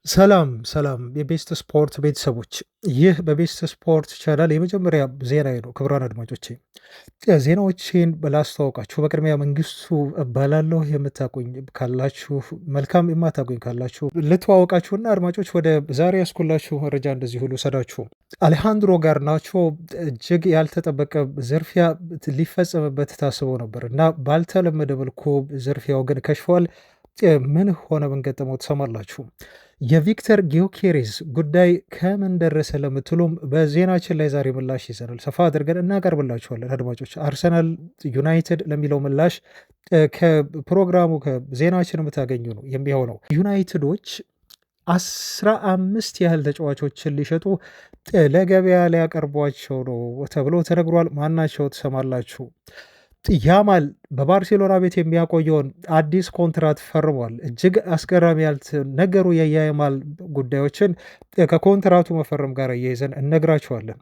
ሰላም ሰላም የቤስት ስፖርት ቤተሰቦች፣ ይህ በቤስት ስፖርት ቻናል የመጀመሪያ ዜናዬ ነው። ክቡራን አድማጮቼ ዜናዎቼን ላስተዋውቃችሁ። በቅድሚያ መንግስቱ እባላለሁ። የምታውቁኝ ካላችሁ መልካም፣ የማታውቁኝ ካላችሁ ልተዋወቃችሁና አድማጮች ወደ ዛሬ ያስኩላችሁ መረጃ እንደዚህ ሁሉ ሰዳችሁ። አሌሃንድሮ ጋርናቾ እጅግ ያልተጠበቀ ዝርፊያ ሊፈጸምበት ታስቦ ነበር እና ባልተለመደ መልኩ ዝርፊያው ግን ከሽፏል። ምን ሆነ? ምን ገጠመው? ትሰማላችሁ። የቪክተር ጊዮኬሬዝ ጉዳይ ከምን ደረሰ ለምትሉም በዜናችን ላይ ዛሬ ምላሽ ይዘናል። ሰፋ አድርገን እናቀርብላችኋለን አድማጮች። አርሰናል ዩናይትድ ለሚለው ምላሽ ከፕሮግራሙ ከዜናችን የምታገኙ ነው የሚሆነው። ዩናይትዶች 15 ያህል ተጫዋቾችን ሊሸጡ ለገበያ ሊያቀርቧቸው ነው ተብሎ ተነግሯል። ማናቸው? ትሰማላችሁ። ያማል በባርሴሎና ቤት የሚያቆየውን አዲስ ኮንትራት ፈርሟል። እጅግ አስገራሚ ያልተነገሩ የያማል ጉዳዮችን ከኮንትራቱ መፈረም ጋር እየይዘን እነግራቸዋለን።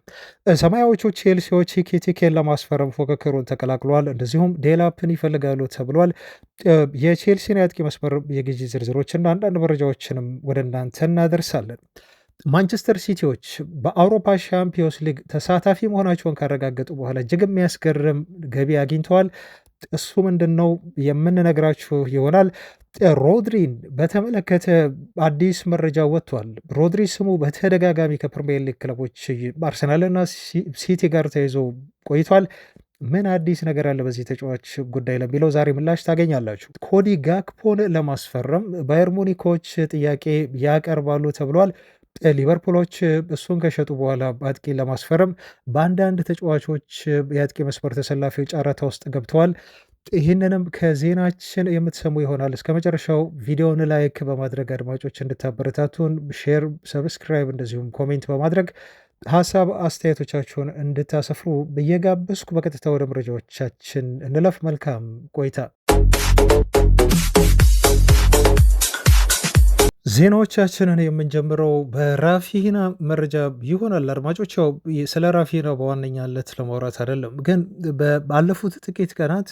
ሰማያዎቹ ቼልሲዎች ሂኪቲኬን ለማስፈረም ፉክክሩን ተቀላቅለዋል። እንደዚሁም ዴላፕን ይፈልጋሉ ተብሏል። የቼልሲን የአጥቂ መስመር የግዢ ዝርዝሮችና አንዳንድ መረጃዎችንም ወደ እናንተ እናደርሳለን። ማንቸስተር ሲቲዎች በአውሮፓ ሻምፒዮንስ ሊግ ተሳታፊ መሆናቸውን ካረጋገጡ በኋላ እጅግ የሚያስገርም ገቢ አግኝተዋል። እሱ ምንድን ነው የምንነግራችሁ ይሆናል። ሮድሪን በተመለከተ አዲስ መረጃ ወጥቷል። ሮድሪ ስሙ በተደጋጋሚ ከፕሪሚየር ሊግ ክለቦች አርሰናልና ሲቲ ጋር ተይዞ ቆይቷል። ምን አዲስ ነገር አለ በዚህ ተጫዋች ጉዳይ ለሚለው ዛሬ ምላሽ ታገኛላችሁ። ኮዲ ጋክፖን ለማስፈረም ባየር ሙኒኮች ጥያቄ ያቀርባሉ ተብሏል። ሊቨርፑሎች እሱን ከሸጡ በኋላ አጥቂ ለማስፈረም በአንዳንድ ተጫዋቾች የአጥቂ መስመር ተሰላፊው ጨረታ ውስጥ ገብተዋል። ይህንንም ከዜናችን የምትሰሙ ይሆናል። እስከ መጨረሻው ቪዲዮውን ላይክ በማድረግ አድማጮች እንድታበረታቱን፣ ሼር፣ ሰብስክራይብ እንደዚሁም ኮሜንት በማድረግ ሀሳብ አስተያየቶቻችሁን እንድታሰፍሩ ብየጋበዝኩ በቀጥታ ወደ መረጃዎቻችን እንለፍ። መልካም ቆይታ። ዜናዎቻችንን የምንጀምረው በራፊና መረጃ ይሆናል። አድማጮች ያው ስለ ራፊና በዋነኛነት ለማውራት አይደለም፣ ግን ባለፉት ጥቂት ቀናት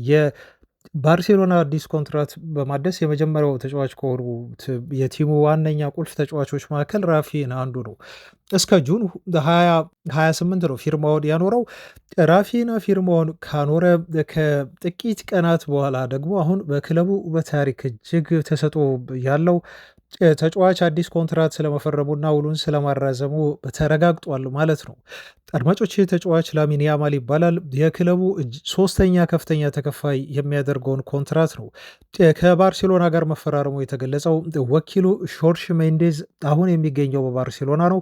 የባርሴሎና አዲስ ኮንትራት በማደስ የመጀመሪያው ተጫዋች ከሆኑት የቲሙ ዋነኛ ቁልፍ ተጫዋቾች መካከል ራፊና አንዱ ነው። እስከ ጁን 2028 ነው ፊርማውን ያኖረው። ራፊና ፊርማውን ካኖረ ከጥቂት ቀናት በኋላ ደግሞ አሁን በክለቡ በታሪክ እጅግ ተሰጥኦ ያለው ተጫዋች አዲስ ኮንትራት ስለመፈረሙና ውሉን ስለማራዘሙ ተረጋግጧል ማለት ነው። አድማጮች ተጫዋች ላሚን ያማል ይባላል። የክለቡ ሶስተኛ ከፍተኛ ተከፋይ የሚያደርገውን ኮንትራት ነው ከባርሴሎና ጋር መፈራረሙ የተገለጸው። ወኪሉ ሾርሽ ሜንዴዝ አሁን የሚገኘው በባርሴሎና ነው።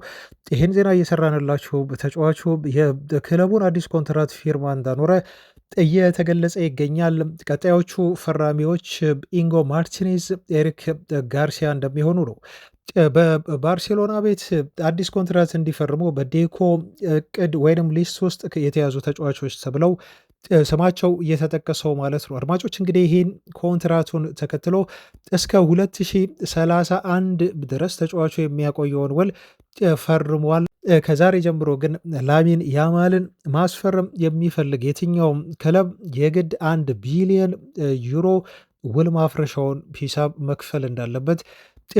ይህን ዜና እየሰራንላችሁ ተጫዋቹ የክለቡን አዲስ ኮንትራት ፊርማ እንዳኖረ እየተገለጸ ይገኛል። ቀጣዮቹ ፈራሚዎች ኢንጎ ማርቲኔዝ፣ ኤሪክ ጋርሲያ እንደሚሆኑ ነው። በባርሴሎና ቤት አዲስ ኮንትራት እንዲፈርሙ በዴኮ እቅድ ወይም ሊስት ውስጥ የተያዙ ተጫዋቾች ተብለው ስማቸው እየተጠቀሰው ማለት ነው። አድማጮች እንግዲህ ይህን ኮንትራቱን ተከትሎ እስከ 2031 ድረስ ተጫዋቹ የሚያቆየውን ውል ፈርሟል። ከዛሬ ጀምሮ ግን ላሚን ያማልን ማስፈረም የሚፈልግ የትኛውም ክለብ የግድ 1 ቢሊዮን ዩሮ ውል ማፍረሻውን ሂሳብ መክፈል እንዳለበት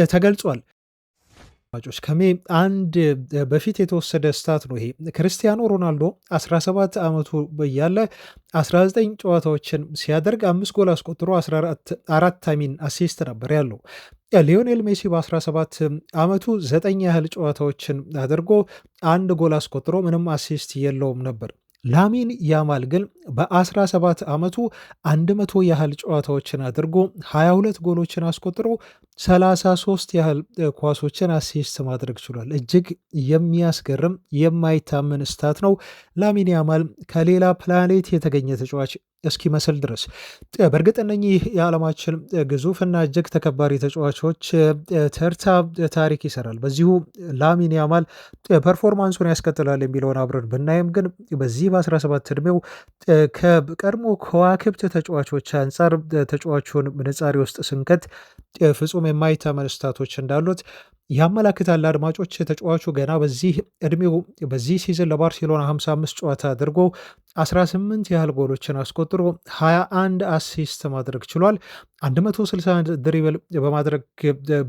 ተገልጿል። ከሜ 1 በፊት የተወሰደ ስታት ነው ይሄ። ክርስቲያኖ ሮናልዶ 17 ዓመቱ እያለ 19 ጨዋታዎችን ሲያደርግ 5 ጎል አስቆጥሮ 4 አሲስት ነበር ያለው። ሊዮኔል ሜሲ በ17 ዓመቱ 9 ያህል ጨዋታዎችን አድርጎ 1 ጎል አስቆጥሮ ምንም አሲስት የለውም ነበር። ላሚን ያማል ግን በ17 ዓመቱ 100 ያህል ጨዋታዎችን አድርጎ 22 ጎሎችን አስቆጥሮ 33 ያህል ኳሶችን አሲስት ማድረግ ችሏል። እጅግ የሚያስገርም የማይታመን ስታት ነው። ላሚን ያማል ከሌላ ፕላኔት የተገኘ ተጫዋች እስኪመስል ድረስ በእርግጥ እነኚህ የዓለማችን ግዙፍና እጅግ ተከባሪ ተጫዋቾች ተርታ ታሪክ ይሰራል። በዚሁ ላሚን ያማል ፐርፎርማንሱን ያስቀጥላል የሚለውን አብረን ብናይም ግን በዚህ በ17 ዕድሜው ከቀድሞ ከዋክብት ተጫዋቾች አንጻር ተጫዋቹን ምንጻሪ ውስጥ ስንከት ፍጹም የማይታመን ስታቶች እንዳሉት ያመላክታል። አድማጮች ተጫዋቹ ገና በዚህ ዕድሜው በዚህ ሲዝን ለባርሴሎና 55 ጨዋታ አድርጎ 18 ያህል ጎሎችን አስቆጥሮ 21 አሲስት ማድረግ ችሏል። 161 ድሪብል በማድረግ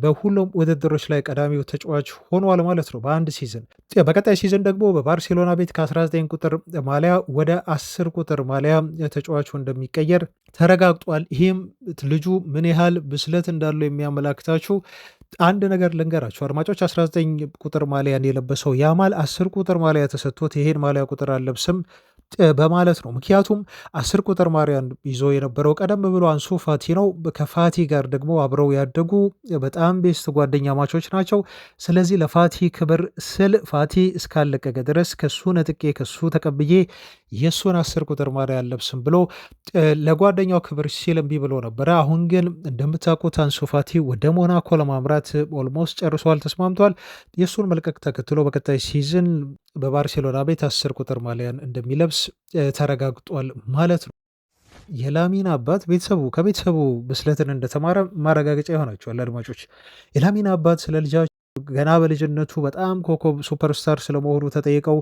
በሁሉም ውድድሮች ላይ ቀዳሚው ተጫዋች ሆኗል ማለት ነው በአንድ ሲዝን። በቀጣይ ሲዝን ደግሞ በባርሴሎና ቤት ከ19 ቁጥር ማሊያ ወደ 10 ቁጥር ማሊያ ተጫዋቹ እንደሚቀየር ተረጋግጧል። ይህም ልጁ ምን ያህል ብስለት እንዳለው የሚያመላክታችሁ አንድ ነገር ልንገራችሁ አድማጮች። 19 ቁጥር ማሊያን የለበሰው ያማል 10 ቁጥር ማሊያ ተሰጥቶት ይሄን ማሊያ ቁጥር አልለብስም በማለት ነው። ምክንያቱም 10 ቁጥር ማሊያን ይዞ የነበረው ቀደም ብሎ አንሱ ፋቲ ነው። ከፋቲ ጋር ደግሞ አብረው ያደጉ በጣም ቤስት ጓደኛ ማቾች ናቸው። ስለዚህ ለፋቲ ክብር ስል ፋቲ እስካለቀቀ ድረስ ከሱ ነጥቄ ከሱ ተቀብዬ የእሱን 10 ቁጥር ማሊያ አልለብስም ብሎ ለጓደኛው ክብር ሲል እምቢ ብሎ ነበረ። አሁን ግን እንደምታውቁት አንሱ ፋቲ ወደ ሞናኮ ለማምራት ኦልሞስት ጨርሷል፣ ተስማምቷል። የእሱን መልቀቅ ተከትሎ በቀጣይ ሲዝን በባርሴሎና ቤት 10 ቁጥር ማሊያን እንደሚለብስ ተረጋግጧል ማለት ነው። የላሚን አባት ከቤተሰቡ ብስለትን እንደተማረ ማረጋገጫ ይሆናቸዋል አድማጮች። የላሚን አባት ስለ ልጃቸው ገና በልጅነቱ በጣም ኮከብ ሱፐርስታር ስለመሆኑ ተጠይቀው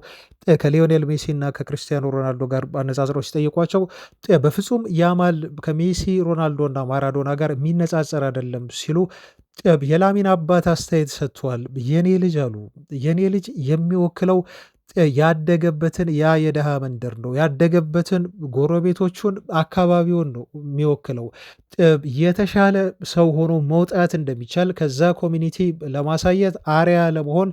ከሊዮኔል ሜሲ እና ከክርስቲያኖ ሮናልዶ ጋር አነጻጽረው ሲጠይቋቸው በፍጹም ያማል ከሜሲ ሮናልዶ እና ማራዶና ጋር የሚነጻጸር አይደለም ሲሉ የላሚን አባት አስተያየት ሰጥቷል። የኔ ልጅ አሉ የኔ ልጅ የሚወክለው ያደገበትን ያ የደሃ መንደር ነው። ያደገበትን ጎረቤቶቹን፣ አካባቢውን ነው የሚወክለው። የተሻለ ሰው ሆኖ መውጣት እንደሚቻል ከዛ ኮሚኒቲ ለማሳየት አርያ ለመሆን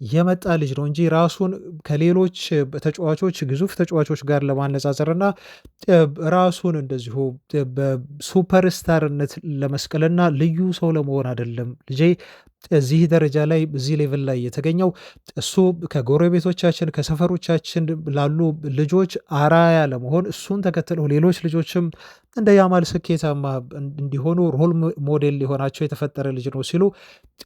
የመጣ ልጅ ነው እንጂ ራሱን ከሌሎች ተጫዋቾች ግዙፍ ተጫዋቾች ጋር ለማነጻጸር እና ራሱን እንደዚሁ በሱፐርስታርነት ለመስቀልና ልዩ ሰው ለመሆን አይደለም ልጄ እዚህ ደረጃ ላይ እዚህ ሌቭል ላይ የተገኘው እሱ ከጎረቤቶቻችን ከሰፈሮቻችን ላሉ ልጆች አራያ ለመሆን እሱን ተከትለው ሌሎች ልጆችም እንደ ያማል ስኬታማ እንዲሆኑ ሮል ሞዴል ሊሆናቸው የተፈጠረ ልጅ ነው ሲሉ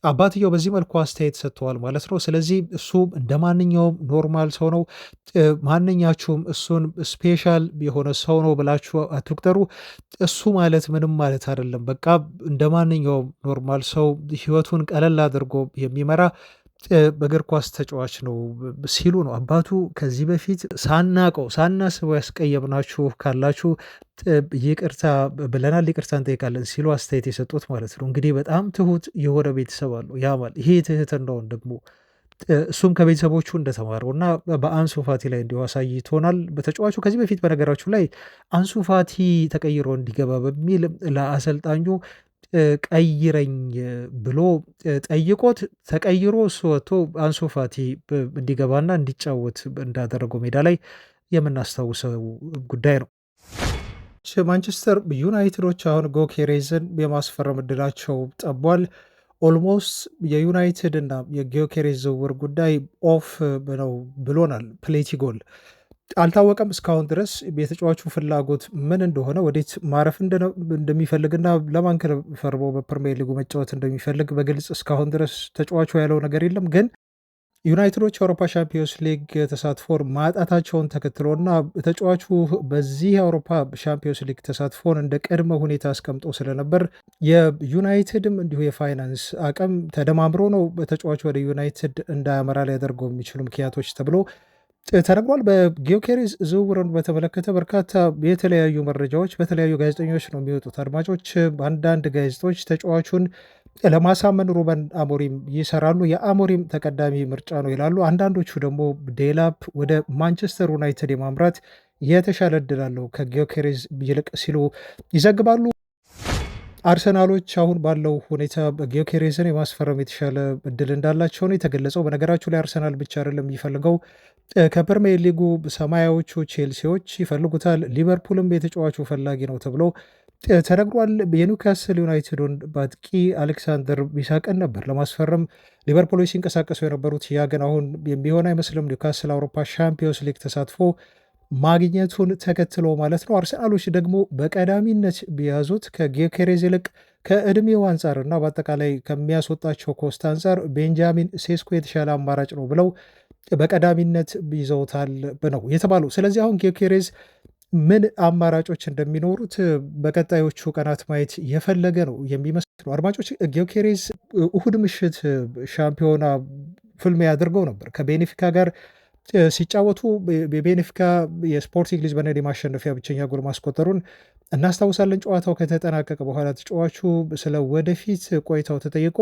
አባትየው በዚህ መልኩ አስተያየት ሰጥተዋል ማለት ነው። ስለዚህ እሱ እንደ ማንኛውም ኖርማል ሰው ነው። ማንኛችሁም እሱን ስፔሻል የሆነ ሰው ነው ብላችሁ አትቁጠሩ። እሱ ማለት ምንም ማለት አይደለም። በቃ እንደ ማንኛውም ኖርማል ሰው ህይወቱን ቀለል አድርጎ የሚመራ በእግር ኳስ ተጫዋች ነው ሲሉ ነው አባቱ ከዚህ በፊት ሳናስበው ያስቀየምናችሁ ካላችሁ ይቅርታ ብለናል፣ ይቅርታ እንጠይቃለን ሲሉ አስተያየት የሰጡት ማለት ነው። እንግዲህ በጣም ትሁት የሆነ ቤተሰብ አለው ያማል። ይሄ ትህትናውን ደግሞ እሱም ከቤተሰቦቹ እንደተማረው እና በአንሱ ፋቲ ላይ እንዲሁ አሳይቶናል። በተጫዋቹ ከዚህ በፊት በነገራችሁ ላይ አንሱ ፋቲ ተቀይሮ እንዲገባ በሚል ለአሰልጣኙ ቀይረኝ ብሎ ጠይቆት ተቀይሮ እሱ ወጥቶ አንሱ ፋቲ እንዲገባና እንዲጫወት እንዳደረገው ሜዳ ላይ የምናስታውሰው ጉዳይ ነው። ማንቸስተር ዩናይትዶች አሁን ጎኬሬዝን የማስፈረም እድላቸው ጠቧል። ኦልሞስት የዩናይትድ እና የጊዮኬሬዝ ዝውውር ጉዳይ ኦፍ ነው ብሎናል ፕሌቲጎል። አልታወቀም እስካሁን ድረስ የተጫዋቹ ፍላጎት ምን እንደሆነ፣ ወዴት ማረፍ እንደሚፈልግና ለማን ክለብ ፈርሞ በፕሪሚየር ሊጉ መጫወት እንደሚፈልግ በግልጽ እስካሁን ድረስ ተጫዋቹ ያለው ነገር የለም። ግን ዩናይትዶች የአውሮፓ ሻምፒዮንስ ሊግ ተሳትፎን ማጣታቸውን ተከትሎና ተጫዋቹ በዚህ የአውሮፓ ሻምፒዮንስ ሊግ ተሳትፎን እንደ ቅድመ ሁኔታ አስቀምጦ ስለነበር የዩናይትድም እንዲሁ የፋይናንስ አቅም ተደማምሮ ነው በተጫዋቹ ወደ ዩናይትድ እንዳያመራ ሊያደርገው የሚችሉ ምክንያቶች ተብሎ ተነግሯል። በጊዮኬሬዝ ዝውውርን በተመለከተ በርካታ የተለያዩ መረጃዎች በተለያዩ ጋዜጠኞች ነው የሚወጡት። አድማጮች፣ አንዳንድ ጋዜጦች ተጫዋቹን ለማሳመን ሩበን አሞሪም ይሰራሉ፣ የአሞሪም ተቀዳሚ ምርጫ ነው ይላሉ። አንዳንዶቹ ደግሞ ዴላፕ ወደ ማንቸስተር ዩናይትድ የማምራት የተሻለ እድል አለው ከጊዮኬሬዝ ይልቅ ሲሉ ይዘግባሉ። አርሰናሎች አሁን ባለው ሁኔታ ጊዮኬሬዝን የማስፈረም የተሻለ እድል እንዳላቸው ነው የተገለጸው። በነገራችሁ ላይ አርሰናል ብቻ አይደለም የሚፈልገው፣ ከፕሪሚየር ሊጉ ሰማያዎቹ ቼልሲዎች ይፈልጉታል። ሊቨርፑልም የተጫዋቹ ፈላጊ ነው ተብሎ ተነግሯል። የኒውካስል ዩናይትዱን በአጥቂ አሌክሳንደር ቢሳቅን ነበር ለማስፈረም ሊቨርፑሎች ሲንቀሳቀሱ የነበሩት። ያ ግን አሁን የሚሆን አይመስልም። ኒውካስል አውሮፓ ሻምፒዮንስ ሊግ ተሳትፎ ማግኘቱን ተከትሎ ማለት ነው። አርሰናሎች ደግሞ በቀዳሚነት ቢያዙት ከጊዮኬሬዝ ይልቅ ከእድሜው አንጻር እና በአጠቃላይ ከሚያስወጣቸው ኮስት አንጻር ቤንጃሚን ሴስኮ የተሻለ አማራጭ ነው ብለው በቀዳሚነት ይዘውታል ነው የተባሉ። ስለዚህ አሁን ጊዮኬሬዝ ምን አማራጮች እንደሚኖሩት በቀጣዮቹ ቀናት ማየት የፈለገ ነው የሚመስለው። አድማጮች፣ ጊዮኬሬዝ እሁድ ምሽት ሻምፒዮና ፍልሚያ አድርገው ነበር ከቤኔፊካ ጋር ሲጫወቱ። የቤኔፊካ የስፖርቲንግ ሊዝበንን የማሸነፊያ ብቸኛ ጎል ማስቆጠሩን እናስታውሳለን። ጨዋታው ከተጠናቀቀ በኋላ ተጫዋቹ ስለ ወደፊት ቆይታው ተጠይቆ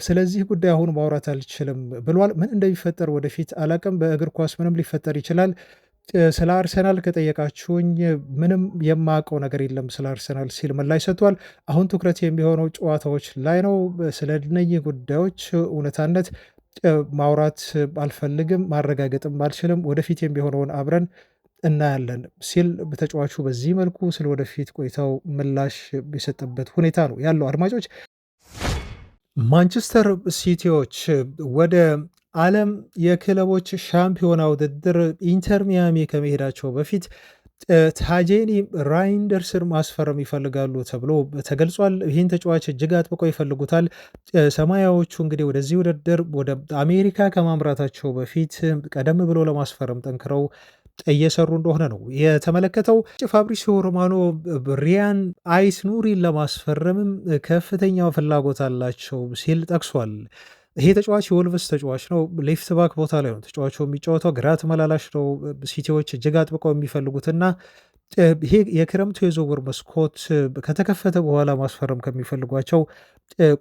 ስለዚህ ጉዳይ አሁን ማውራት አልችልም ብሏል። ምን እንደሚፈጠር ወደፊት አላቅም። በእግር ኳስ ምንም ሊፈጠር ይችላል። ስለ አርሰናል ከጠየቃችሁኝ ምንም የማውቀው ነገር የለም ስለ አርሰናል ሲል ምላሽ ሰጥቷል። አሁን ትኩረት የሚሆነው ጨዋታዎች ላይ ነው። ስለ እነኚህ ጉዳዮች እውነታነት ማውራት አልፈልግም፣ ማረጋገጥም አልችልም። ወደፊት የሚሆነውን አብረን እናያለን ሲል ተጫዋቹ በዚህ መልኩ ስለ ወደፊት ቆይታው ምላሽ የሰጠበት ሁኔታ ነው ያለው። አድማጮች፣ ማንቸስተር ሲቲዎች ወደ ዓለም የክለቦች ሻምፒዮና ውድድር ኢንተር ሚያሚ ከመሄዳቸው በፊት ታጄኒ ራይንደርስን ማስፈረም ይፈልጋሉ ተብሎ ተገልጿል። ይህን ተጫዋች እጅግ አጥብቀው ይፈልጉታል። ሰማያዎቹ እንግዲህ ወደዚህ ውድድር ወደ አሜሪካ ከማምራታቸው በፊት ቀደም ብሎ ለማስፈረም ጠንክረው እየሰሩ እንደሆነ ነው የተመለከተው። ፋብሪሲዮ ሮማኖ ሪያን አይስ ኑሪን ለማስፈረምም ከፍተኛ ፍላጎት አላቸው ሲል ጠቅሷል። ይሄ ተጫዋች የወልቭስ ተጫዋች ነው። ሌፍት ባክ ቦታ ላይ ነው ተጫዋቹ የሚጫወተው። ግራ ተመላላሽ ነው። ሲቲዎች እጅግ አጥብቀው የሚፈልጉትና ይሄ የክረምቱ የዝውውር መስኮት ከተከፈተ በኋላ ማስፈረም ከሚፈልጓቸው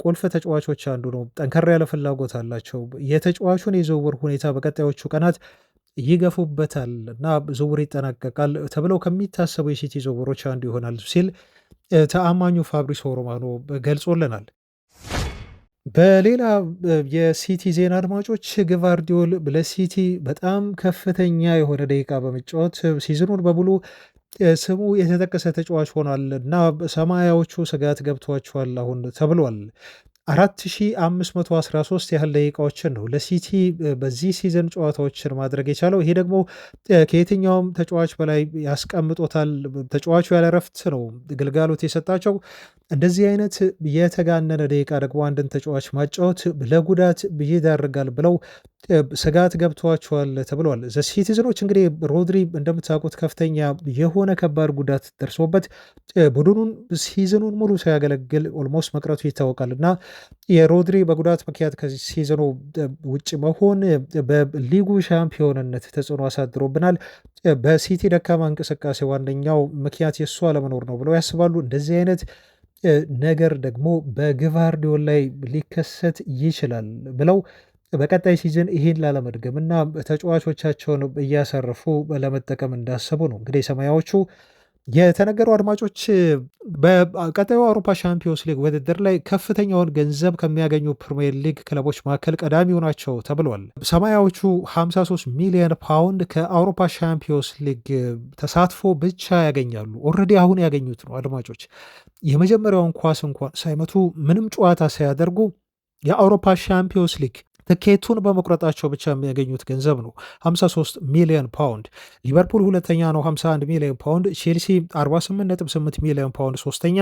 ቁልፍ ተጫዋቾች አንዱ ነው። ጠንከር ያለ ፍላጎት አላቸው። የተጫዋቹን የዝውውር ሁኔታ በቀጣዮቹ ቀናት ይገፉበታል እና ዝውውር ይጠናቀቃል ተብለው ከሚታሰቡ የሲቲ ዝውውሮች አንዱ ይሆናል ሲል ተአማኙ ፋብሪሶ ሮማኖ ገልጾልናል። በሌላ የሲቲ ዜና አድማጮች፣ ግቫርዲዮል ለሲቲ በጣም ከፍተኛ የሆነ ደቂቃ በመጫወት ሲዝኑን በሙሉ ስሙ የተጠቀሰ ተጫዋች ሆኗል እና ሰማያዎቹ ስጋት ገብቷቸዋል አሁን ተብሏል። 4513 ያህል ደቂቃዎችን ነው ለሲቲ በዚህ ሲዘን ጨዋታዎችን ማድረግ የቻለው። ይሄ ደግሞ ከየትኛውም ተጫዋች በላይ ያስቀምጦታል። ተጫዋቹ ያለ ረፍት ነው ግልጋሎት የሰጣቸው። እንደዚህ አይነት የተጋነነ ደቂቃ ደግሞ አንድን ተጫዋች ማጫወት ለጉዳት ይዳርጋል ብለው ስጋት ገብቷቸዋል ተብሏል። ዘሲቲዝኖች እንግዲህ ሮድሪ እንደምታውቁት ከፍተኛ የሆነ ከባድ ጉዳት ደርሶበት ቡድኑን ሲዝኑን ሙሉ ሳያገለግል ኦልሞስት መቅረቱ ይታወቃል እና የሮድሪ በጉዳት ምክንያት ከዚህ ሲዝኑ ውጭ መሆን በሊጉ ሻምፒዮንነት ተጽዕኖ አሳድሮብናል። በሲቲ ደካማ እንቅስቃሴ ዋነኛው ምክንያት የእሱ አለመኖር ነው ብለው ያስባሉ። እንደዚህ አይነት ነገር ደግሞ በግቫርዲዮል ላይ ሊከሰት ይችላል ብለው በቀጣይ ሲዝን ይህን ላለመድገም እና ተጫዋቾቻቸውን እያሰረፉ ለመጠቀም እንዳሰቡ ነው እንግዲህ ሰማያዎቹ የተነገሩ። አድማጮች፣ በቀጣዩ አውሮፓ ሻምፒዮንስ ሊግ ውድድር ላይ ከፍተኛውን ገንዘብ ከሚያገኙ ፕሪሚየር ሊግ ክለቦች መካከል ቀዳሚው ናቸው ተብሏል። ሰማያዎቹ 53 ሚሊዮን ፓውንድ ከአውሮፓ ሻምፒዮንስ ሊግ ተሳትፎ ብቻ ያገኛሉ። ኦልሬዲ አሁን ያገኙት ነው አድማጮች። የመጀመሪያውን ኳስ እንኳን ሳይመቱ ምንም ጨዋታ ሳያደርጉ የአውሮፓ ሻምፒዮንስ ሊግ ትኬቱን በመቁረጣቸው ብቻ የሚያገኙት ገንዘብ ነው 53 ሚሊዮን ፓውንድ። ሊቨርፑል ሁለተኛ ነው 51 ሚሊዮን ፓውንድ፣ ቼልሲ 48.8 ሚሊዮን ፓውንድ ሶስተኛ፣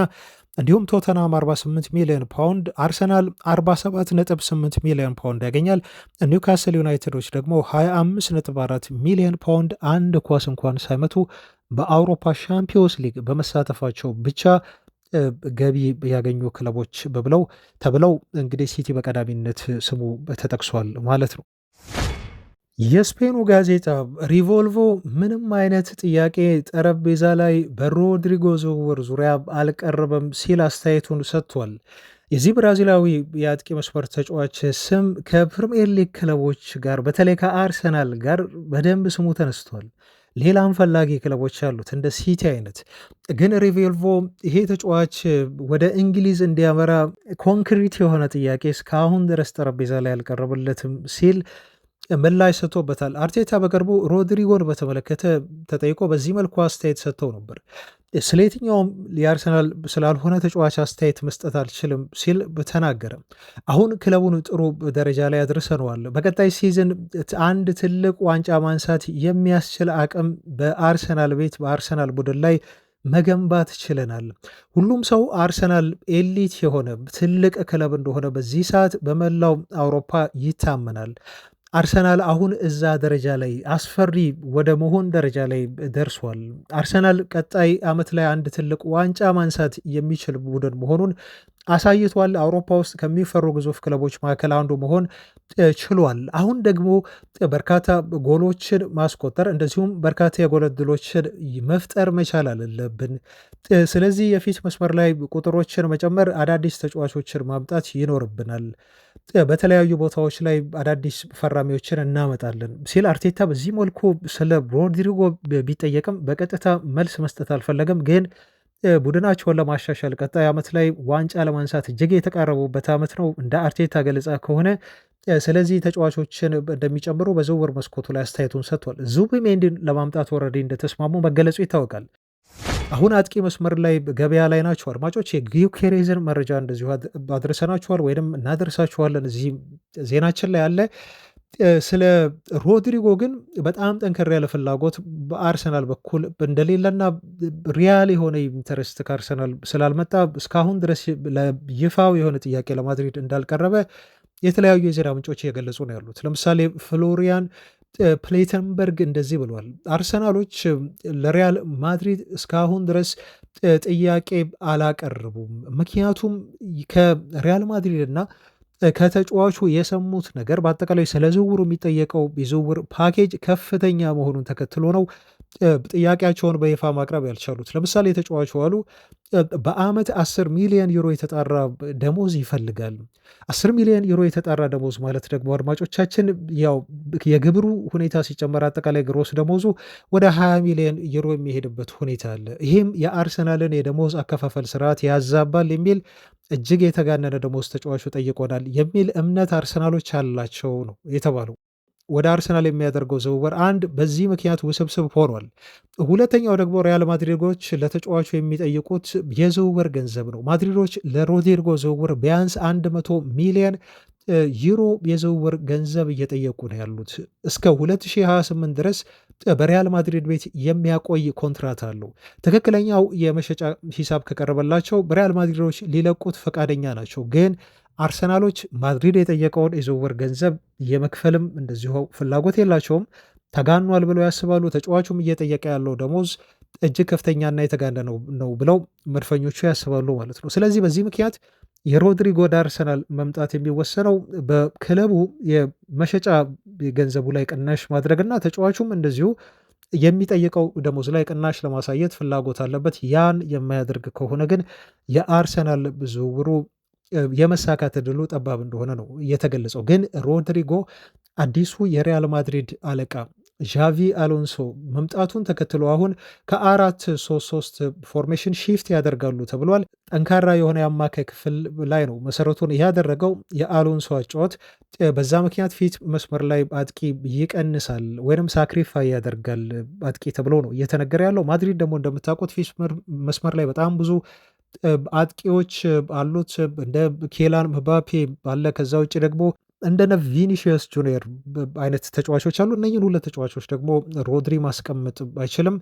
እንዲሁም ቶተናም 48 ሚሊዮን ፓውንድ፣ አርሰናል 47.8 ሚሊዮን ፓውንድ ያገኛል። ኒውካስል ዩናይትዶች ደግሞ 25.4 ሚሊዮን ፓውንድ አንድ ኳስ እንኳን ሳይመቱ በአውሮፓ ሻምፒዮንስ ሊግ በመሳተፋቸው ብቻ ገቢ ያገኙ ክለቦች ተብለው እንግዲህ ሲቲ በቀዳሚነት ስሙ ተጠቅሷል ማለት ነው። የስፔኑ ጋዜጣ ሪቮልቮ ምንም አይነት ጥያቄ ጠረጴዛ ላይ በሮድሪጎ ዝውውር ዙሪያ አልቀረበም ሲል አስተያየቱን ሰጥቷል። የዚህ ብራዚላዊ የአጥቂ መስመር ተጫዋች ስም ከፕሪሚየር ሊግ ክለቦች ጋር በተለይ ከአርሰናል ጋር በደንብ ስሙ ተነስቷል። ሌላም ፈላጊ ክለቦች አሉት እንደ ሲቲ አይነት። ግን ሪቬልቮ ይሄ ተጫዋች ወደ እንግሊዝ እንዲያመራ ኮንክሪት የሆነ ጥያቄ እስካሁን ድረስ ጠረጴዛ ላይ አልቀረበለትም ሲል ምላሽ ሰጥቶበታል። አርቴታ በቅርቡ ሮድሪጎን በተመለከተ ተጠይቆ በዚህ መልኩ አስተያየት ሰጥተው ነበር። ስለ የትኛውም የአርሰናል ስላልሆነ ተጫዋች አስተያየት መስጠት አልችልም ሲል ተናገረ። አሁን ክለቡን ጥሩ ደረጃ ላይ አድርሰነዋል። በቀጣይ ሲዝን አንድ ትልቅ ዋንጫ ማንሳት የሚያስችል አቅም በአርሰናል ቤት በአርሰናል ቡድን ላይ መገንባት ችለናል። ሁሉም ሰው አርሰናል ኤሊት የሆነ ትልቅ ክለብ እንደሆነ በዚህ ሰዓት በመላው አውሮፓ ይታመናል። አርሰናል አሁን እዛ ደረጃ ላይ አስፈሪ ወደ መሆን ደረጃ ላይ ደርሷል። አርሰናል ቀጣይ ዓመት ላይ አንድ ትልቅ ዋንጫ ማንሳት የሚችል ቡድን መሆኑን አሳይቷል። አውሮፓ ውስጥ ከሚፈሩ ግዙፍ ክለቦች መካከል አንዱ መሆን ችሏል። አሁን ደግሞ በርካታ ጎሎችን ማስቆጠር እንደዚሁም በርካታ የጎል ዕድሎችን መፍጠር መቻል አለብን። ስለዚህ የፊት መስመር ላይ ቁጥሮችን መጨመር፣ አዳዲስ ተጫዋቾችን ማምጣት ይኖርብናል። በተለያዩ ቦታዎች ላይ አዳዲስ ፈራሚዎችን እናመጣለን ሲል አርቴታ በዚህ መልኩ ስለ ሮድሪጎ ቢጠየቅም በቀጥታ መልስ መስጠት አልፈለገም። ግን ቡድናቸውን ለማሻሻል ቀጣይ ዓመት ላይ ዋንጫ ለማንሳት እጅግ የተቃረቡበት ዓመት ነው እንደ አርቴታ ገለጻ ከሆነ። ስለዚህ ተጫዋቾችን እንደሚጨምሩ በዝውውር መስኮቱ ላይ አስተያየቱን ሰጥቷል። ዙቢሜንዲን ለማምጣት ወረዴ እንደተስማሙ መገለጹ ይታወቃል። አሁን አጥቂ መስመር ላይ ገበያ ላይ ናቸው። አድማጮች የጊዮኬሬዝን መረጃ እንደዚሁ አድርሰናችኋል ወይም እናደርሳችኋለን። እዚህ ዜናችን ላይ አለ። ስለ ሮድሪጎ ግን በጣም ጠንከር ያለ ፍላጎት በአርሰናል በኩል እንደሌለና ሪያል የሆነ ኢንተረስት ከአርሰናል ስላልመጣ እስካሁን ድረስ ይፋዊ የሆነ ጥያቄ ለማድሪድ እንዳልቀረበ የተለያዩ የዜና ምንጮች እየገለጹ ነው ያሉት። ለምሳሌ ፍሎሪያን ፕሌተንበርግ እንደዚህ ብሏል። አርሰናሎች ለሪያል ማድሪድ እስካሁን ድረስ ጥያቄ አላቀረቡም። ምክንያቱም ከሪያል ማድሪድ እና ከተጫዋቹ የሰሙት ነገር በአጠቃላይ ስለ ዝውውሩ የሚጠየቀው የዝውውር ፓኬጅ ከፍተኛ መሆኑን ተከትሎ ነው ጥያቄያቸውን በይፋ ማቅረብ ያልቻሉት። ለምሳሌ ተጫዋቹ አሉ በአመት 10 ሚሊዮን ዩሮ የተጣራ ደሞዝ ይፈልጋል። 10 ሚሊዮን ዩሮ የተጣራ ደሞዝ ማለት ደግሞ አድማጮቻችን ያው የግብሩ ሁኔታ ሲጨመር አጠቃላይ ግሮስ ደሞዙ ወደ 20 ሚሊዮን ዩሮ የሚሄድበት ሁኔታ አለ። ይህም የአርሰናልን የደሞዝ አከፋፈል ስርዓት ያዛባል የሚል እጅግ የተጋነነ ደሞዝ ተጫዋቹ ጠይቆናል የሚል እምነት አርሰናሎች አላቸው ነው የተባለው። ወደ አርሰናል የሚያደርገው ዝውውር አንድ በዚህ ምክንያት ውስብስብ ሆኗል። ሁለተኛው ደግሞ ሪያል ማድሪዶች ለተጫዋቹ የሚጠይቁት የዝውውር ገንዘብ ነው። ማድሪዶች ለሮድሪጎ ዝውውር ቢያንስ 100 ሚሊዮን ዩሮ የዝውውር ገንዘብ እየጠየቁ ነው ያሉት። እስከ 2028 ድረስ በሪያል ማድሪድ ቤት የሚያቆይ ኮንትራት አለው። ትክክለኛው የመሸጫ ሂሳብ ከቀረበላቸው በሪያል ማድሪዶች ሊለቁት ፈቃደኛ ናቸው። ግን አርሰናሎች ማድሪድ የጠየቀውን የዝውውር ገንዘብ የመክፈልም እንደዚሁ ፍላጎት የላቸውም። ተጋኗል ብለው ያስባሉ። ተጫዋቹም እየጠየቀ ያለው ደሞዝ እጅግ ከፍተኛና የተጋነ ነው ብለው መድፈኞቹ ያስባሉ ማለት ነው። ስለዚህ በዚህ ምክንያት የሮድሪጎ ወደ አርሰናል መምጣት የሚወሰነው በክለቡ የመሸጫ ገንዘቡ ላይ ቅናሽ ማድረግና ተጫዋቹም እንደዚሁ የሚጠይቀው ደሞዝ ላይ ቅናሽ ለማሳየት ፍላጎት አለበት። ያን የማያደርግ ከሆነ ግን የአርሰናል ዝውውሩ የመሳካት ዕድሉ ጠባብ እንደሆነ ነው የተገለጸው። ግን ሮድሪጎ አዲሱ የሪያል ማድሪድ አለቃ ዣቪ አሎንሶ መምጣቱን ተከትሎ አሁን ከ4-3-3 ፎርሜሽን ሺፍት ያደርጋሉ ተብሏል። ጠንካራ የሆነ የአማካይ ክፍል ላይ ነው መሰረቱን ያደረገው የአሎንሶ አጫወት። በዛ ምክንያት ፊት መስመር ላይ አጥቂ ይቀንሳል ወይም ሳክሪፋይ ያደርጋል አጥቂ ተብሎ ነው እየተነገረ ያለው። ማድሪድ ደግሞ እንደምታውቁት ፊት መስመር ላይ በጣም ብዙ አጥቂዎች አሉት እንደ ኬላን ምባፔ ባለ። ከዛ ውጭ ደግሞ እንደነ ቪኒሺየስ ጁኒየር አይነት ተጫዋቾች አሉ። እነኝን ሁለት ተጫዋቾች ደግሞ ሮድሪ ማስቀመጥ አይችልም።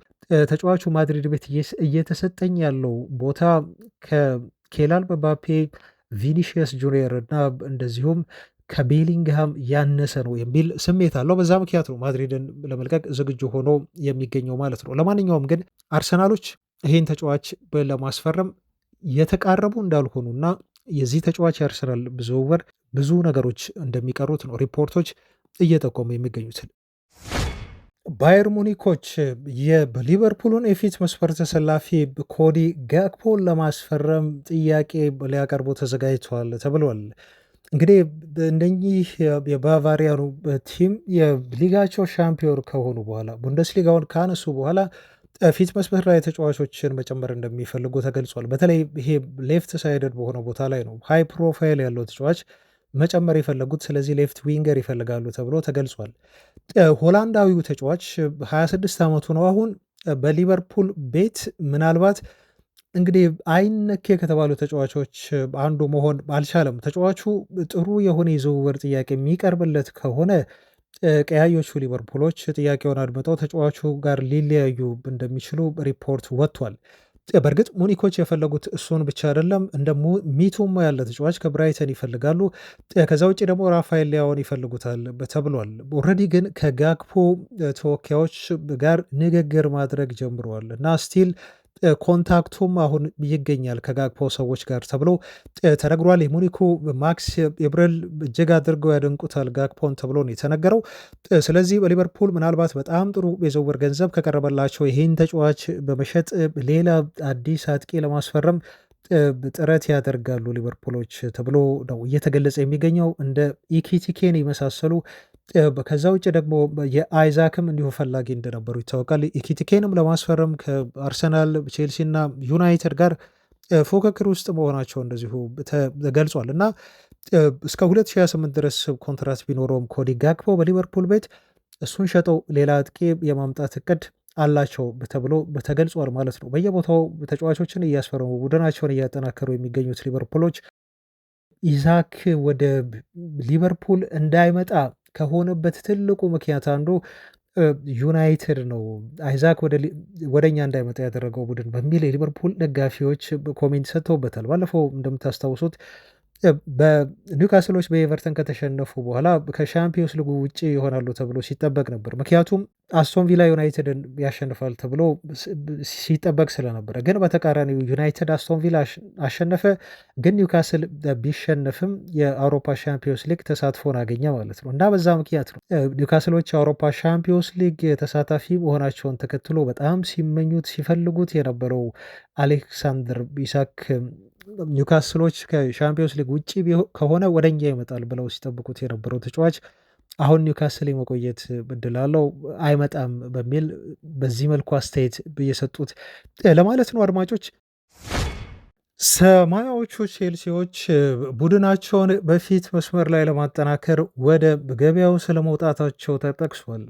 ተጫዋቹ ማድሪድ ቤት እየተሰጠኝ ያለው ቦታ ከኬላን ምባፔ፣ ቪኒሺየስ ጁኒየር እና እንደዚሁም ከቤሊንግሃም ያነሰ ነው የሚል ስሜት አለው። በዛ ምክንያት ነው ማድሪድን ለመልቀቅ ዝግጁ ሆኖ የሚገኘው ማለት ነው። ለማንኛውም ግን አርሰናሎች ይህን ተጫዋች ለማስፈረም የተቃረቡ እንዳልሆኑና የዚህ ተጫዋች የአርሰናል ዝውውር ብዙ ነገሮች እንደሚቀሩት ነው ሪፖርቶች እየጠቆሙ የሚገኙት። ባየር ሙኒኮች በሊቨርፑልን የፊት መስመር ተሰላፊ ኮዲ ጋክፖን ለማስፈረም ጥያቄ ሊያቀርቡ ተዘጋጅተዋል ተብሏል። እንግዲህ እንደኚህ የባቫሪያኑ ቲም የሊጋቸው ሻምፒዮን ከሆኑ በኋላ ቡንደስሊጋውን ካነሱ በኋላ ፊት መስመር ላይ ተጫዋቾችን መጨመር እንደሚፈልጉ ተገልጿል። በተለይ ይሄ ሌፍት ሳይደድ በሆነ ቦታ ላይ ነው ሃይ ፕሮፋይል ያለው ተጫዋች መጨመር የፈለጉት። ስለዚህ ሌፍት ዊንገር ይፈልጋሉ ተብሎ ተገልጿል። ሆላንዳዊው ተጫዋች 26 ዓመቱ ነው። አሁን በሊቨርፑል ቤት ምናልባት እንግዲህ አይነኬ ከተባሉ ተጫዋቾች አንዱ መሆን አልቻለም። ተጫዋቹ ጥሩ የሆነ የዝውውር ጥያቄ የሚቀርብለት ከሆነ ቀያዮቹ ሊቨርፑሎች ጥያቄውን አድምጠው ተጫዋቹ ጋር ሊለያዩ እንደሚችሉ ሪፖርት ወጥቷል። በእርግጥ ሙኒኮች የፈለጉት እሱን ብቻ አይደለም፣ እንደ ሚቱማ ያለ ተጫዋች ከብራይተን ይፈልጋሉ። ከዛ ውጭ ደግሞ ራፋኤል ሊያውን ይፈልጉታል ተብሏል። ኦልሬዲ ግን ከጋክፖ ተወካዮች ጋር ንግግር ማድረግ ጀምረዋል እና ስቲል ኮንታክቱም አሁን ይገኛል ከጋግፖ ሰዎች ጋር ተብሎ ተነግሯል። የሙኒኩ ማክስ ኤብረል እጅግ አድርገው ያደንቁታል ጋግፖን ተብሎ ነው የተነገረው። ስለዚህ በሊቨርፑል ምናልባት በጣም ጥሩ የዝውውር ገንዘብ ከቀረበላቸው ይህን ተጫዋች በመሸጥ ሌላ አዲስ አጥቂ ለማስፈረም ጥረት ያደርጋሉ ሊቨርፑሎች ተብሎ ነው እየተገለጸ የሚገኘው። እንደ ኢኪቲኬን የመሳሰሉ ከዛ ውጭ ደግሞ የአይዛክም እንዲሁ ፈላጊ እንደነበሩ ይታወቃል። ኢኪቲኬንም ለማስፈረም ከአርሰናል፣ ቼልሲ እና ዩናይትድ ጋር ፉክክር ውስጥ መሆናቸው እንደዚሁ ተገልጿል እና እስከ 2028 ድረስ ኮንትራት ቢኖረውም ኮዲ ጋክፖ በሊቨርፑል ቤት እሱን ሸጠው ሌላ አጥቂ የማምጣት እቅድ አላቸው ተብሎ ተገልጿል ማለት ነው። በየቦታው ተጫዋቾችን እያስፈረሙ ቡድናቸውን እያጠናከሩ የሚገኙት ሊቨርፑሎች ኢዛክ ወደ ሊቨርፑል እንዳይመጣ ከሆነበት ትልቁ ምክንያት አንዱ ዩናይትድ ነው። አይዛክ ወደ እኛ እንዳይመጣ ያደረገው ቡድን በሚል የሊቨርፑል ደጋፊዎች ኮሜንት ሰጥተውበታል። ባለፈው እንደምታስታውሱት በኒውካስሎች በኤቨርተን ከተሸነፉ በኋላ ከሻምፒዮንስ ሊጉ ውጭ ይሆናሉ ተብሎ ሲጠበቅ ነበር። ምክንያቱም አስቶን ቪላ ዩናይትድን ያሸንፋል ተብሎ ሲጠበቅ ስለነበረ፣ ግን በተቃራኒው ዩናይትድ አስቶን ቪላ አሸነፈ። ግን ኒውካስል ቢሸነፍም የአውሮፓ ሻምፒዮንስ ሊግ ተሳትፎን አገኘ ማለት ነው እና በዛ ምክንያት ነው ኒውካስሎች የአውሮፓ ሻምፒዮንስ ሊግ ተሳታፊ መሆናቸውን ተከትሎ በጣም ሲመኙት ሲፈልጉት የነበረው አሌክሳንደር ኢሳክ ኒውካስሎች ከሻምፒዮንስ ሊግ ውጭ ከሆነ ወደኛ ይመጣል ብለው ሲጠብቁት የነበረው ተጫዋች አሁን ኒውካስል የመቆየት እድል አለው አይመጣም በሚል በዚህ መልኩ አስተያየት እየሰጡት ለማለት ነው። አድማጮች፣ ሰማያዎቹ ቼልሲዎች ቡድናቸውን በፊት መስመር ላይ ለማጠናከር ወደ ገበያው ስለመውጣታቸው ተጠቅሷል።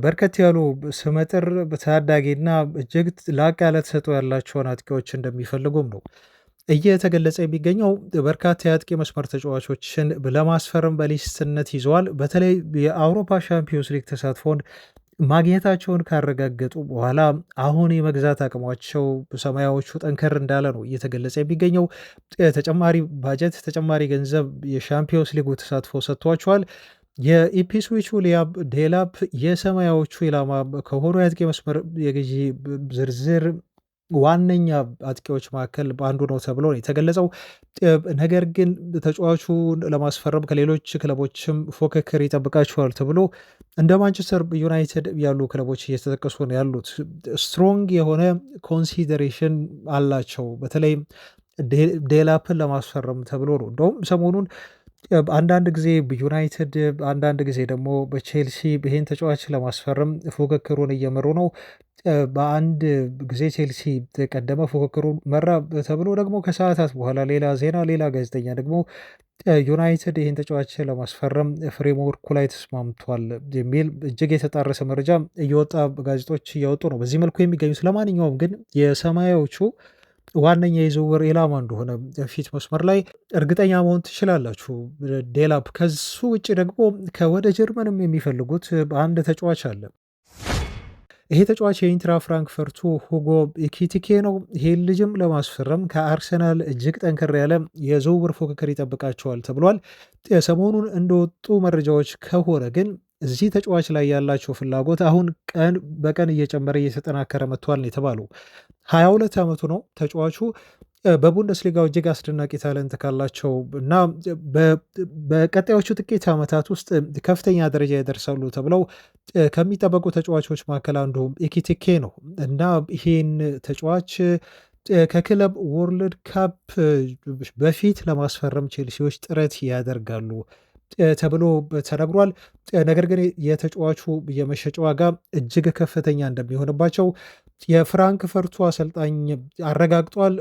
በርከት ያሉ ስመጥር ታዳጊና እጅግ ላቅ ያለ ተሰጥኦ ያላቸውን አጥቂዎች እንደሚፈልጉም ነው እየተገለጸ የሚገኘው። በርካታ የአጥቂ መስመር ተጫዋቾችን ለማስፈረም በሊስትነት ይዘዋል። በተለይ የአውሮፓ ሻምፒዮንስ ሊግ ተሳትፎን ማግኘታቸውን ካረጋገጡ በኋላ አሁን የመግዛት አቅሟቸው ሰማያዎቹ ጠንከር እንዳለ ነው እየተገለጸ የሚገኘው። ተጨማሪ ባጀት፣ ተጨማሪ ገንዘብ የሻምፒዮንስ ሊጉ ተሳትፎ ሰጥቷቸዋል። የኢፕስዊቹ ሊያም ዴላፕ የሰማያዎቹ ኢላማ ከሆኑ የአጥቂ መስመር የግዢ ዝርዝር ዋነኛ አጥቂዎች መካከል አንዱ ነው ተብሎ ነው የተገለጸው። ነገር ግን ተጫዋቹን ለማስፈረም ከሌሎች ክለቦችም ፉክክር ይጠብቃቸዋል ተብሎ እንደ ማንቸስተር ዩናይትድ ያሉ ክለቦች እየተጠቀሱ ነው ያሉት። ስትሮንግ የሆነ ኮንሲደሬሽን አላቸው በተለይ ዴላፕን ለማስፈረም ተብሎ ነው። እንደውም ሰሞኑን አንዳንድ ጊዜ ዩናይትድ አንዳንድ ጊዜ ደግሞ በቼልሲ ይህን ተጫዋች ለማስፈረም ፉክክሩን እየመሩ ነው። በአንድ ጊዜ ቼልሲ ቀደመ፣ ፉክክሩ መራ ተብሎ ደግሞ ከሰዓታት በኋላ ሌላ ዜና፣ ሌላ ጋዜጠኛ ደግሞ ዩናይትድ ይህን ተጫዋች ለማስፈረም ፍሬምወርኩ ላይ ተስማምቷል የሚል እጅግ የተጣረሰ መረጃ እየወጣ ጋዜጦች እያወጡ ነው በዚህ መልኩ የሚገኙት። ለማንኛውም ግን የሰማያዎቹ ዋነኛ የዝውውር ኢላማ እንደሆነ ፊት መስመር ላይ እርግጠኛ መሆን ትችላላችሁ ዴላፕ። ከሱ ውጭ ደግሞ ከወደ ጀርመንም የሚፈልጉት አንድ ተጫዋች አለ። ይሄ ተጫዋች የኢንትራ ፍራንክፈርቱ ሁጎ ኢኪቲኬ ነው። ይህን ልጅም ለማስፈረም ከአርሰናል እጅግ ጠንከር ያለ የዝውውር ፉክክር ይጠብቃቸዋል ተብሏል። ሰሞኑን እንደወጡ መረጃዎች ከሆነ ግን እዚህ ተጫዋች ላይ ያላቸው ፍላጎት አሁን ቀን በቀን እየጨመረ እየተጠናከረ መጥቷል ነው የተባለው። 22 ዓመቱ ነው ተጫዋቹ። በቡንደስሊጋው እጅግ አስደናቂ ታለንት ካላቸው እና በቀጣዮቹ ጥቂት ዓመታት ውስጥ ከፍተኛ ደረጃ ይደርሳሉ ተብለው ከሚጠበቁ ተጫዋቾች መካከል አንዱ ኢኪቲኬ ነው እና ይህን ተጫዋች ከክለብ ወርልድ ካፕ በፊት ለማስፈረም ቼልሲዎች ጥረት ያደርጋሉ ተብሎ ተነግሯል። ነገር ግን የተጫዋቹ የመሸጫ ዋጋ እጅግ ከፍተኛ እንደሚሆንባቸው የፍራንክፈርቱ አሰልጣኝ አረጋግጧል።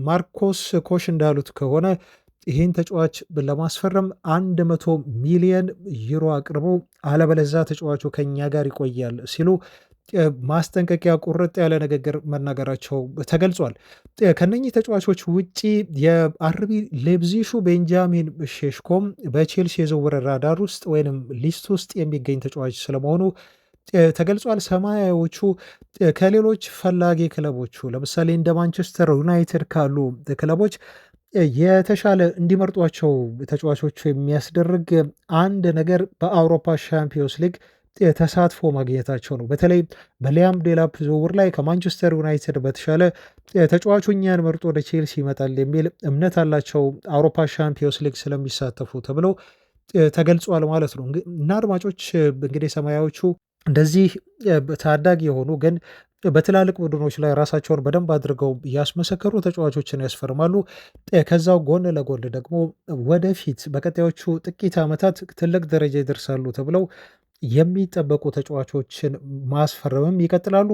ማርኮስ ኮሽ እንዳሉት ከሆነ ይህን ተጫዋች ለማስፈረም 100 ሚሊዮን ዩሮ አቅርበው አለበለዛ ተጫዋቹ ከኛ ጋር ይቆያል ሲሉ ማስጠንቀቂያ ቁርጥ ያለ ንግግር መናገራቸው ተገልጿል። ከነኚህ ተጫዋቾች ውጪ የአርቢ ሌብዚሹ ቤንጃሚን ሼሽኮም በቼልሲ የዝውውር ራዳር ውስጥ ወይም ሊስት ውስጥ የሚገኝ ተጫዋች ስለመሆኑ ተገልጿል። ሰማያዎቹ ከሌሎች ፈላጊ ክለቦቹ ለምሳሌ እንደ ማንቸስተር ዩናይትድ ካሉ ክለቦች የተሻለ እንዲመርጧቸው ተጫዋቾቹ የሚያስደርግ አንድ ነገር በአውሮፓ ሻምፒዮንስ ሊግ ተሳትፎ ማግኘታቸው ነው። በተለይ በሊያም ዴላፕ ዝውውር ላይ ከማንቸስተር ዩናይትድ በተሻለ ተጫዋቹ እኛን መርጦ ወደ ቼልሲ ይመጣል የሚል እምነት አላቸው። አውሮፓ ሻምፒዮንስ ሊግ ስለሚሳተፉ ተብለው ተገልጿል ማለት ነው። እና አድማጮች እንግዲህ ሰማያዎቹ እንደዚህ ታዳጊ የሆኑ ግን በትላልቅ ቡድኖች ላይ ራሳቸውን በደንብ አድርገው ያስመሰከሩ ተጫዋቾችን ያስፈርማሉ። ከዛው ጎን ለጎን ደግሞ ወደፊት በቀጣዮቹ ጥቂት ዓመታት ትልቅ ደረጃ ይደርሳሉ ተብለው የሚጠበቁ ተጫዋቾችን ማስፈረምም ይቀጥላሉ።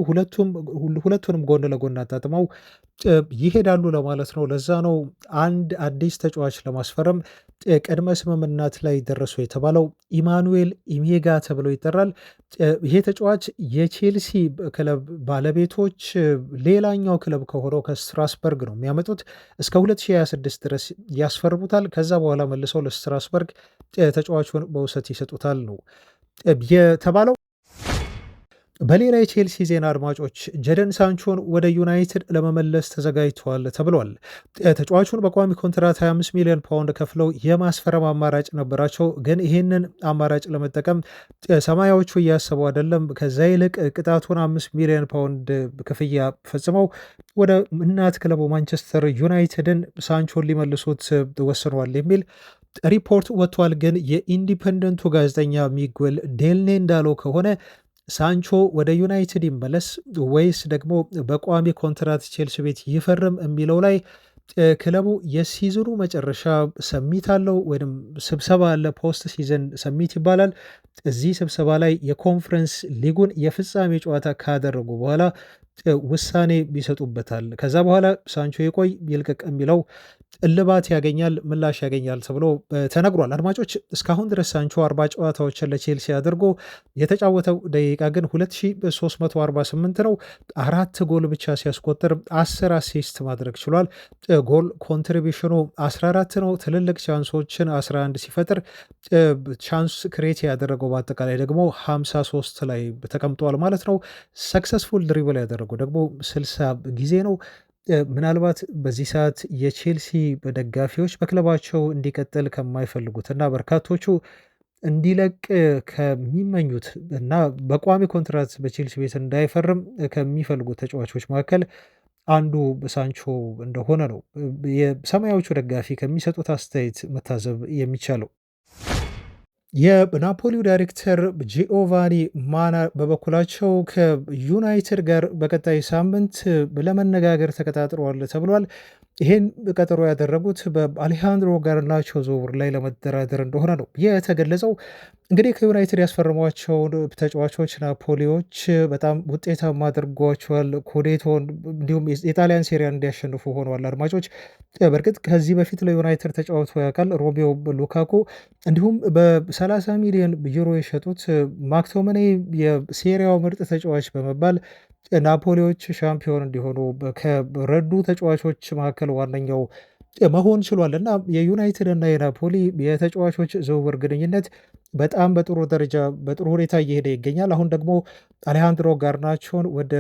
ሁለቱንም ጎን ለጎን አጣጥመው ይሄዳሉ ለማለት ነው። ለዛ ነው አንድ አዲስ ተጫዋች ለማስፈረም ቅድመ ስምምነት ላይ ደረሱ የተባለው። ኢማኑኤል ኢሜጋ ተብሎ ይጠራል። ይሄ ተጫዋች የቼልሲ ክለብ ባለቤቶች ሌላኛው ክለብ ከሆነው ከስትራስበርግ ነው የሚያመጡት። እስከ 2026 ድረስ ያስፈርሙታል። ከዛ በኋላ መልሰው ለስትራስበርግ ተጫዋቹን በውሰት ይሰጡታል ነው የተባለው። በሌላ የቼልሲ ዜና አድማጮች ጀደን ሳንቾን ወደ ዩናይትድ ለመመለስ ተዘጋጅተዋል ተብሏል። ተጫዋቹን በቋሚ ኮንትራት 25 ሚሊዮን ፓውንድ ከፍለው የማስፈረም አማራጭ ነበራቸው። ግን ይህንን አማራጭ ለመጠቀም ሰማያዎቹ እያሰቡ አይደለም። ከዛ ይልቅ ቅጣቱን 5 ሚሊዮን ፓውንድ ክፍያ ፈጽመው ወደ እናት ክለቡ ማንቸስተር ዩናይትድን ሳንቾን ሊመልሱት ወስነዋል የሚል ሪፖርት ወጥቷል። ግን የኢንዲፐንደንቱ ጋዜጠኛ ሚጉል ዴልኔ እንዳለው ከሆነ ሳንቾ ወደ ዩናይትድ ይመለስ ወይስ ደግሞ በቋሚ ኮንትራት ቼልሲ ቤት ይፈርም የሚለው ላይ ክለቡ የሲዝኑ መጨረሻ ሰሚት አለው ወይም ስብሰባ አለ። ፖስት ሲዝን ሰሚት ይባላል። እዚህ ስብሰባ ላይ የኮንፈረንስ ሊጉን የፍጻሜ ጨዋታ ካደረጉ በኋላ ውሳኔ ይሰጡበታል። ከዛ በኋላ ሳንቾ ይቆይ ይልቀቅ የሚለው እልባት ያገኛል፣ ምላሽ ያገኛል ተብሎ ተነግሯል። አድማጮች እስካሁን ድረስ ሳንቾ 40 ጨዋታዎችን ለቼልሲ አድርጎ የተጫወተው ደቂቃ ግን 2348 ነው። 4 ጎል ብቻ ሲያስቆጥር 10 አሲስት ማድረግ ችሏል። ጎል ኮንትሪቢሽኑ 14 ነው። ትልልቅ ቻንሶችን 11 ሲፈጥር ቻንስ ክሬት ያደረገው በአጠቃላይ ደግሞ 53 ላይ ተቀምጧል ማለት ነው። ሰክሰስፉል ድሪብል ያደረገው ደግሞ 60 ጊዜ ነው። ምናልባት በዚህ ሰዓት የቼልሲ ደጋፊዎች በክለባቸው እንዲቀጥል ከማይፈልጉት እና በርካቶቹ እንዲለቅ ከሚመኙት እና በቋሚ ኮንትራት በቼልሲ ቤት እንዳይፈርም ከሚፈልጉት ተጫዋቾች መካከል አንዱ ሳንቾ እንደሆነ ነው የሰማያዎቹ ደጋፊ ከሚሰጡት አስተያየት መታዘብ የሚቻለው። የናፖሊው ዳይሬክተር ጂኦቫኒ ማና በበኩላቸው ከዩናይትድ ጋር በቀጣይ ሳምንት ለመነጋገር ተቀጣጥረዋል ተብሏል። ይህን ቀጠሮ ያደረጉት በአሌሃንድሮ ጋርናቾ ዝውውር ላይ ለመደራደር እንደሆነ ነው የተገለጸው። እንግዲህ ከዩናይትድ ያስፈረሟቸውን ተጫዋቾች ናፖሊዎች በጣም ውጤታማ አድርጓቸዋል። ኮዴቶን እንዲሁም የጣሊያን ሴሪያን እንዲያሸንፉ ሆነዋል። አድማጮች በእርግጥ ከዚህ በፊት ለዩናይትድ ተጫውቶ ያውቃል ሮሜዮ ሉካኩ። እንዲሁም በ30 ሚሊዮን ዩሮ የሸጡት ማክቶመኔ የሴሪያው ምርጥ ተጫዋች በመባል ናፖሊዎች ሻምፒዮን እንዲሆኑ ከረዱ ተጫዋቾች መካከል ዋነኛው መሆን ችሏል እና የዩናይትድ እና የናፖሊ የተጫዋቾች ዝውውር ግንኙነት በጣም በጥሩ ደረጃ በጥሩ ሁኔታ እየሄደ ይገኛል። አሁን ደግሞ አሌሃንድሮ ጋርናቾን ወደ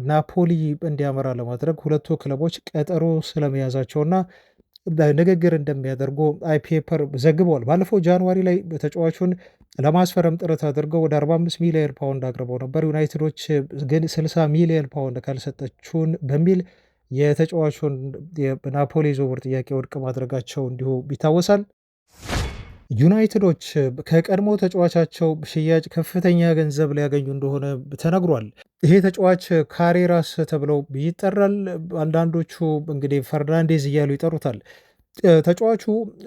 ናፖሊ እንዲያመራ ለማድረግ ሁለቱ ክለቦች ቀጠሮ ስለመያዛቸውና ንግግር እንደሚያደርጉ አይፔፐር ዘግበዋል። ባለፈው ጃንዋሪ ላይ ተጫዋቹን ለማስፈረም ጥረት አድርገው ወደ 45 ሚሊዮን ፓውንድ አቅርበው ነበር። ዩናይትዶች ግን 60 ሚሊዮን ፓውንድ ካልሰጠችውን በሚል የተጫዋቹን የናፖሊ ዝውውር ጥያቄ ውድቅ ማድረጋቸው እንዲሁ ይታወሳል። ዩናይትዶች ከቀድሞ ተጫዋቻቸው ሽያጭ ከፍተኛ ገንዘብ ሊያገኙ እንደሆነ ተነግሯል። ይሄ ተጫዋች ካሬራስ ተብለው ይጠራል። አንዳንዶቹ እንግዲህ ፈርናንዴዝ እያሉ ይጠሩታል። ተጫዋቹ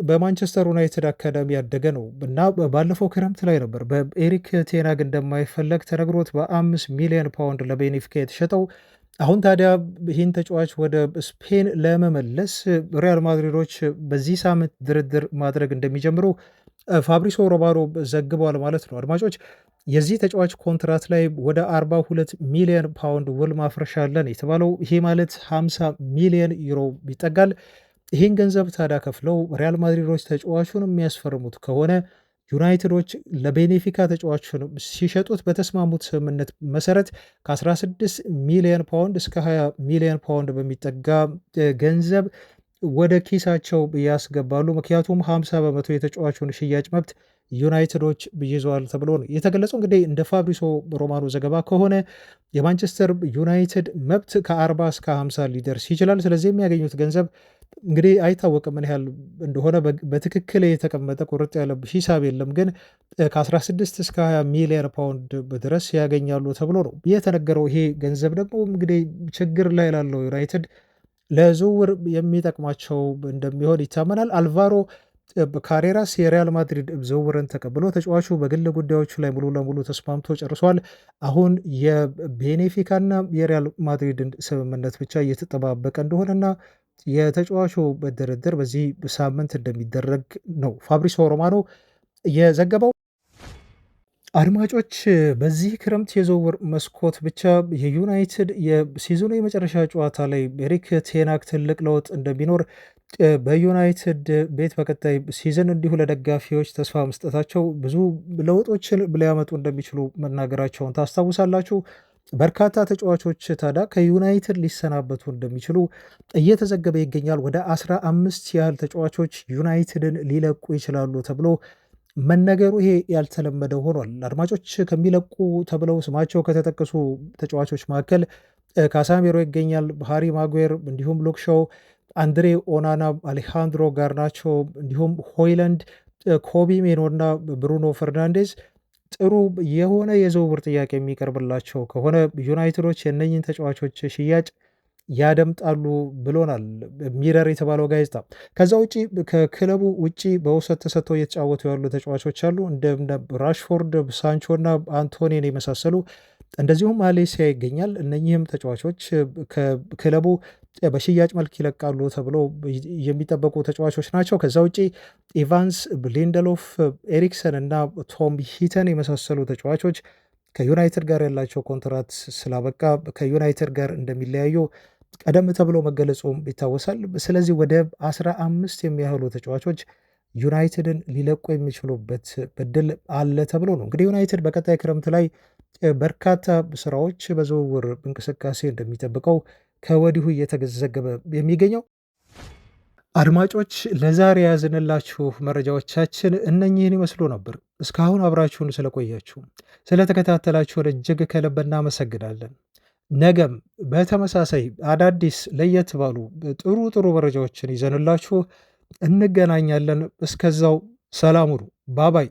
በማንቸስተር ዩናይትድ አካዳሚ ያደገ ነው እና ባለፈው ክረምት ላይ ነበር በኤሪክ ቴናግ እንደማይፈለግ ተነግሮት በ5 ሚሊዮን ፓውንድ ለቤኔፊካ የተሸጠው። አሁን ታዲያ ይህን ተጫዋች ወደ ስፔን ለመመለስ ሪያል ማድሪዶች በዚህ ሳምንት ድርድር ማድረግ እንደሚጀምሩ ፋብሪሶ ሮማኖ ዘግበዋል ማለት ነው። አድማጮች የዚህ ተጫዋች ኮንትራት ላይ ወደ 42 ሚሊዮን ፓውንድ ውል ማፍረሻ አለን የተባለው ይሄ ማለት 50 ሚሊዮን ዩሮ ይጠጋል። ይህን ገንዘብ ታዲያ ከፍለው ሪያል ማድሪዶች ተጫዋቹን የሚያስፈርሙት ከሆነ ዩናይትዶች ለቤኔፊካ ተጫዋቹን ሲሸጡት በተስማሙት ስምምነት መሰረት ከ16 ሚሊዮን ፓውንድ እስከ 20 ሚሊዮን ፓውንድ በሚጠጋ ገንዘብ ወደ ኪሳቸው ያስገባሉ። ምክንያቱም 50 በመቶ የተጫዋቹን ሽያጭ መብት ዩናይትዶች ይዘዋል ተብሎ ነው የተገለጸው። እንግዲህ እንደ ፋብሪሶ ሮማኖ ዘገባ ከሆነ የማንቸስተር ዩናይትድ መብት ከ40 እስከ 50 ሊደርስ ይችላል። ስለዚህ የሚያገኙት ገንዘብ እንግዲህ አይታወቅም ምን ያህል እንደሆነ በትክክል የተቀመጠ ቁርጥ ያለ ሂሳብ የለም። ግን ከ16 እስከ 20 ሚሊዮን ፓውንድ ድረስ ያገኛሉ ተብሎ ነው የተነገረው። ይሄ ገንዘብ ደግሞ እንግዲህ ችግር ላይ ላለው ዩናይትድ ለዝውውር የሚጠቅማቸው እንደሚሆን ይታመናል። አልቫሮ ካሬራስ የሪያል ማድሪድ ዝውውርን ተቀብሎ ተጫዋቹ በግል ጉዳዮቹ ላይ ሙሉ ለሙሉ ተስማምቶ ጨርሷል። አሁን የቤኔፊካና የሪያል ማድሪድን ስምምነት ብቻ እየተጠባበቀ እንደሆነና የተጫዋቹ ድርድር በዚህ ሳምንት እንደሚደረግ ነው ፋብሪሶ ሮማኖ የዘገበው። አድማጮች በዚህ ክረምት የዝውውር መስኮት ብቻ የዩናይትድ የሲዝኑ የመጨረሻ ጨዋታ ላይ ኤሪክ ቴናክ ትልቅ ለውጥ እንደሚኖር በዩናይትድ ቤት በቀጣይ ሲዝን እንዲሁ ለደጋፊዎች ተስፋ መስጠታቸው ብዙ ለውጦችን ሊያመጡ እንደሚችሉ መናገራቸውን ታስታውሳላችሁ። በርካታ ተጫዋቾች ታዲያ ከዩናይትድ ሊሰናበቱ እንደሚችሉ እየተዘገበ ይገኛል። ወደ 15 ያህል ተጫዋቾች ዩናይትድን ሊለቁ ይችላሉ ተብሎ መነገሩ ይሄ ያልተለመደ ሆኗል። አድማጮች ከሚለቁ ተብለው ስማቸው ከተጠቀሱ ተጫዋቾች መካከል ካሳሜሮ ይገኛል፣ ሃሪ ማጉዌር፣ እንዲሁም ሉክሾው፣ አንድሬ ኦናና፣ አሌሃንድሮ ጋርናቾ እንዲሁም ሆይለንድ፣ ኮቢ ሜኖ እና ብሩኖ ፈርናንዴዝ ጥሩ የሆነ የዝውውር ጥያቄ የሚቀርብላቸው ከሆነ ዩናይትዶች የእነኝን ተጫዋቾች ሽያጭ ያደምጣሉ ብሎናል ሚረር የተባለው ጋዜጣ። ከዛ ውጪ ከክለቡ ውጪ በውሰት ተሰጥተው እየተጫወቱ ያሉ ተጫዋቾች አሉ እንደ ራሽፎርድ፣ ሳንቾ እና አንቶኒን የመሳሰሉ እንደዚሁም ማሌሲያ ይገኛል። እነኚህም ተጫዋቾች ከክለቡ በሽያጭ መልክ ይለቃሉ ተብሎ የሚጠበቁ ተጫዋቾች ናቸው። ከዛ ውጪ ኢቫንስ፣ ሊንደሎፍ፣ ኤሪክሰን እና ቶም ሂተን የመሳሰሉ ተጫዋቾች ከዩናይትድ ጋር ያላቸው ኮንትራት ስላበቃ ከዩናይትድ ጋር እንደሚለያዩ ቀደም ተብሎ መገለጹም ይታወሳል። ስለዚህ ወደ 15 የሚያህሉ ተጫዋቾች ዩናይትድን ሊለቁ የሚችሉበት እድል አለ ተብሎ ነው እንግዲህ ዩናይትድ በቀጣይ ክረምት ላይ በርካታ ስራዎች በዝውውር እንቅስቃሴ እንደሚጠብቀው ከወዲሁ እየተዘገበ የሚገኘው። አድማጮች ለዛሬ ያዝንላችሁ መረጃዎቻችን እነኚህን ይመስሉ ነበር። እስካሁን አብራችሁን ስለቆያችሁ ስለተከታተላችሁን እጅግ ከልብ እናመሰግናለን። ነገም በተመሳሳይ አዳዲስ ለየት ባሉ ጥሩ ጥሩ መረጃዎችን ይዘንላችሁ እንገናኛለን። እስከዛው ሰላም ሁኑ። ባባይ